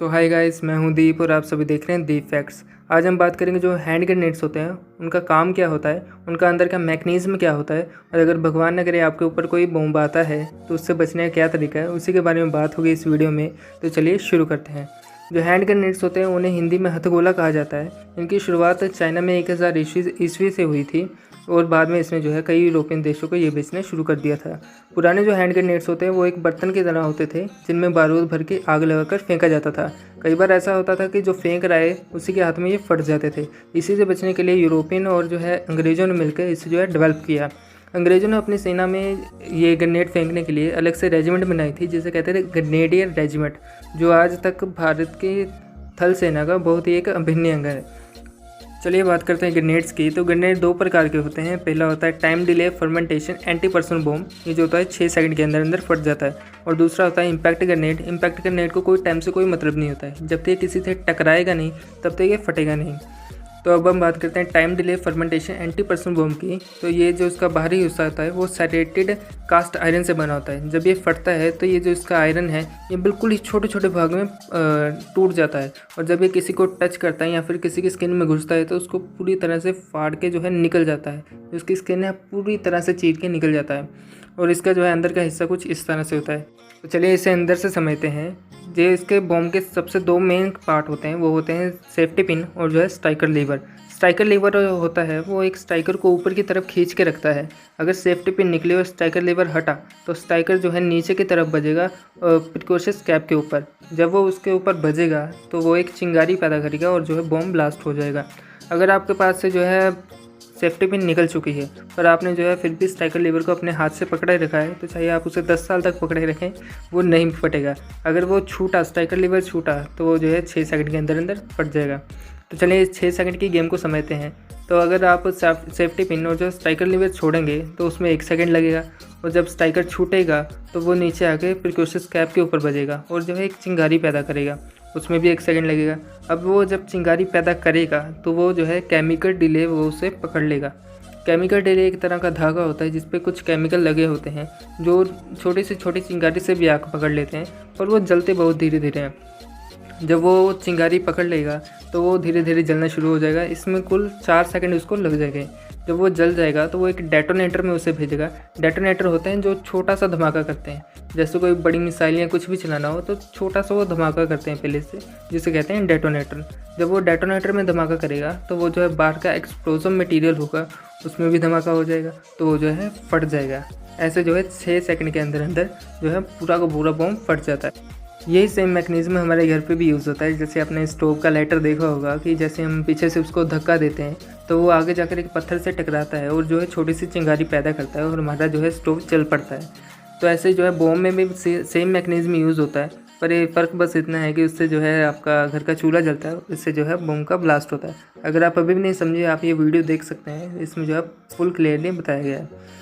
सो hi guys, मैं हूं दीप और आप सभी देख रहे हैं दीप फैक्ट्स। आज हम बात करेंगे जो हैंड ग्रेनेड्स होते हैं उनका काम क्या होता है, उनका अंदर का मैकेनिज्म क्या होता है और अगर भगवान न करे आपके ऊपर कोई बम आता है तो उससे बचने का क्या तरीका है, उसी के बारे में बात होगी इस वीडियो में। तो चलिए शुरू करते हैं। जो हैंड ग्रेनेड्स होते हैं उन्हें हिंदी में हथगोला कहा जाता है। इनकी शुरुआत चाइना में 1000 ईस्वी से हुई थी और बाद में इसने जो है कई यूरोपियन देशों को ये बेचना शुरू कर दिया था। पुराने जो हैंड ग्रेनेड्स होते हैं वो एक बर्तन की तरह होते थे जिनमें बारूद भर के आग लगाकर फेंका जाता था। कई बार ऐसा होता था कि जो फेंक रहा है उसी के हाथ में ये फट जाते थे। इसी से बचने के लिए यूरोपियन और जो है अंग्रेज़ों ने मिलकर इसे जो है डेवलप किया। अंग्रेज़ों ने अपनी सेना में ये ग्रेनेड फेंकने के लिए अलग से रेजिमेंट बनाई थी जिसे कहते थे ग्रेनेडियर रेजिमेंट, जो आज तक भारत की थल सेना का बहुत ही एक अभिन्न अंग है। चलिए बात करते हैं ग्रेनेड्स की। तो ग्रेनेड दो प्रकार के होते हैं। पहला होता है time delay fermentation anti personal bomb, ये जो होता है 6 सेकंड के अंदर अंदर फट जाता है। और दूसरा होता है इम्पैक्ट ग्रेनेड। इम्पैक्ट ग्रेनेड को कोई टाइम से कोई मतलब नहीं होता है, जब तक किसी से टकराएगा नहीं तब तक ये फटेगा नहीं। तो अब हम बात करते हैं time delay fermentation anti personal bomb की। तो ये जो इसका बाहरी हिस्सा होता है वो सेरेटेड कास्ट आयरन से बना होता है। जब ये फटता है तो ये जो इसका आयरन है ये बिल्कुल ही छोटे छोटे भाग में टूट जाता है और जब ये किसी को टच करता है या फिर किसी की स्किन में घुसता है तो उसको पूरी तरह से फाड़ के जो है निकल जाता है। जो उसकी स्किन है पूरी तरह से चीर के निकल जाता है और इसका जो है अंदर का हिस्सा कुछ इस तरह से होता है। तो चलिए इसे अंदर से समझते हैं। जो इसके बॉम्ब के सबसे दो मेन पार्ट होते हैं वो होते हैं सेफ्टी पिन और जो है स्ट्राइकर लीवर। स्ट्राइकर लीवर होता है वो एक स्ट्राइकर को ऊपर की तरफ खींच के रखता है। अगर सेफ्टी पिन निकले और स्ट्राइकर लीवर हटा तो स्ट्राइकर जो है नीचे की तरफ बजेगा प्रिकॉशस कैप के ऊपर। जब वो उसके ऊपर बजेगा तो वो एक चिंगारी पैदा करेगा और जो है बॉम्ब ब्लास्ट हो जाएगा। अगर आपके पास से जो है सेफ्टी पिन निकल चुकी है पर आपने जो है फिर भी स्ट्राइकर लीवर को अपने हाथ से पकड़े रखा है तो चाहे आप उसे 10 साल तक पकड़े रखें वो नहीं फटेगा। अगर वो छूटा, स्ट्राइकर लीवर छूटा तो वो जो है 6 सेकंड के अंदर अंदर फट जाएगा। तो चलिए इस 6 सेकंड की गेम को समझते हैं। तो अगर आप सेफ्टी पिन और जो स्ट्राइकर लीवर छोड़ेंगे तो उसमें 1 सेकंड लगेगा और जब स्ट्राइकर छूटेगा तो वो नीचे आके प्रिकॉशस कैप के ऊपर बजेगा और जो है एक चिंगारी पैदा करेगा, उसमें भी 1 सेकंड लगेगा। अब वो जब चिंगारी पैदा करेगा तो वो जो है केमिकल डिले वो उसे पकड़ लेगा। केमिकल डिले एक तरह का धागा होता है जिस पे कुछ केमिकल लगे होते हैं जो छोटी से छोटी चिंगारी से भी आग पकड़ लेते हैं और वो जलते बहुत धीरे धीरे हैं। जब वो चिंगारी पकड़ लेगा तो वो धीरे धीरे जलना शुरू हो जाएगा। इसमें कुल 4 सेकंड उसको लग जाएंगे। जब वो जल जाएगा तो वो एक डेटोनेटर में उसे भेजेगा। डेटोनेटर होते हैं जो छोटा सा धमाका करते हैं, जैसे कोई बड़ी मिसाइल या कुछ भी चलाना हो तो छोटा सा वो धमाका करते हैं पहले से, जिसे कहते हैं डेटोनेटर। जब वो डेटोनेटर में धमाका करेगा तो वो जो है बाहर का एक्सप्लोजिव मटेरियल होगा उसमें भी धमाका हो जाएगा तो वो जो है फट जाएगा। ऐसे जो है 6 सेकंड के अंदर अंदर जो है पूरा का पूरा बॉम्ब फट जाता है। यही सेम मैकेनिज्म हमारे घर पे भी यूज़ होता है। जैसे आपने स्टोव का लाइटर देखा होगा कि जैसे हम पीछे से उसको धक्का देते हैं तो वो आगे जाकर एक पत्थर से टकराता है और जो है छोटी सी चिंगारी पैदा करता है और हमारा जो है स्टोव चल पड़ता है। तो ऐसे जो है बॉम्ब में भी सेम मैकेनिज्म यूज़ होता है, पर ये फ़र्क बस इतना है कि उससे जो है आपका घर का चूल्हा जलता है, इससे जो है बॉम्ब का ब्लास्ट होता है। अगर आप अभी भी नहीं समझे आप ये वीडियो देख सकते हैं, इसमें जो है फुल क्लियरली बताया गया है।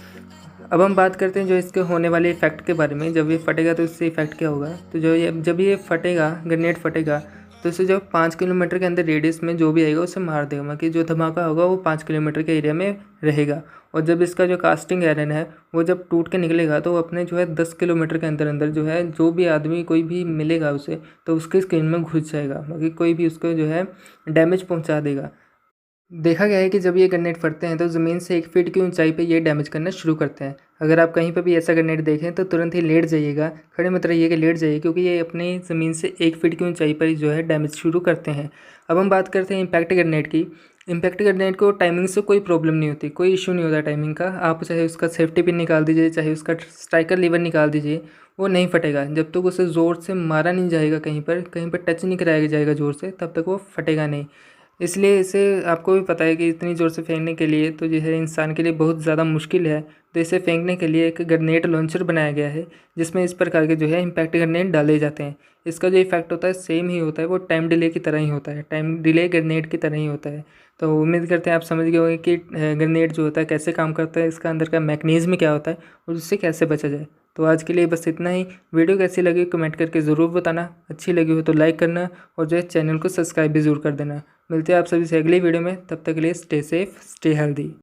अब हम बात करते हैं जो इसके होने वाले इफ़ेक्ट के बारे में। जब ये फटेगा तो इससे इफ़ेक्ट क्या होगा। तो जब ये फटेगा, ग्रेनेड फटेगा तो इसे जो 5 किलोमीटर के अंदर रेडियस में जो भी आएगा उसे मार देगा, मतलब कि जो धमाका होगा वो 5 किलोमीटर के एरिया में रहेगा। और जब इसका जो कास्टिंग आयरन है वो जब टूट के निकलेगा तो वो अपने जो है 10 किलोमीटर के अंदर अंदर जो है जो भी आदमी कोई भी मिलेगा उसे तो उसकी स्किन में घुस जाएगा, मतलब कि कोई भी उसको जो है डैमेज पहुँचा देगा। देखा गया है कि जब ये ग्रेनेड फटते हैं तो ज़मीन से 1 फीट की ऊंचाई पे ये डैमेज करना शुरू करते हैं। अगर आप कहीं पर भी ऐसा ग्रेनेड देखें तो तुरंत ही लेट जाइएगा, खड़े मत रहिए कि लेट जाइए, क्योंकि ये अपनी ज़मीन से 1 फीट की ऊंचाई पर जो है डैमेज शुरू करते हैं। अब हम बात करते हैं इम्पैक्ट ग्रेनेड की। इम्पैक्ट ग्रेनेड को टाइमिंग से कोई प्रॉब्लम नहीं होती, कोई इशू नहीं होता टाइमिंग का। आप चाहे उसका सेफ्टी पिन निकाल दीजिए, चाहे उसका स्ट्राइकर लीवर निकाल दीजिए, वो नहीं फटेगा। जब तक उसे ज़ोर से मारा नहीं जाएगा, कहीं पर टच नहीं कराया जाएगा ज़ोर से, तब तक वो फटेगा नहीं। इसलिए इसे आपको भी पता है कि इतनी ज़ोर से फेंकने के लिए तो जो है इंसान के लिए बहुत ज़्यादा मुश्किल है। तो इसे फेंकने के लिए एक ग्रेनेड लॉन्चर बनाया गया है जिसमें इस प्रकार के जो है इम्पैक्ट ग्रेनेड डाले जाते हैं। इसका जो इफेक्ट होता है सेम ही होता है, वो टाइम डिले की तरह ही होता है, टाइम डिले ग्रेनेड की तरह ही होता है। तो उम्मीद करते हैं आप समझ गए होंगे कि ग्रेनेड जो होता है कैसे काम करता है, इसका अंदर का मैकेनिज्म क्या होता है और उससे कैसे बचा जाए। तो आज के लिए बस इतना ही। वीडियो कैसी लगी कमेंट करके ज़रूर बताना, अच्छी लगी हो तो लाइक करना और जो है चैनल को सब्सक्राइब भी ज़रूर कर देना। मिलते हैं आप सभी से अगली वीडियो में, तब तक के लिए स्टे सेफ, स्टे हेल्दी।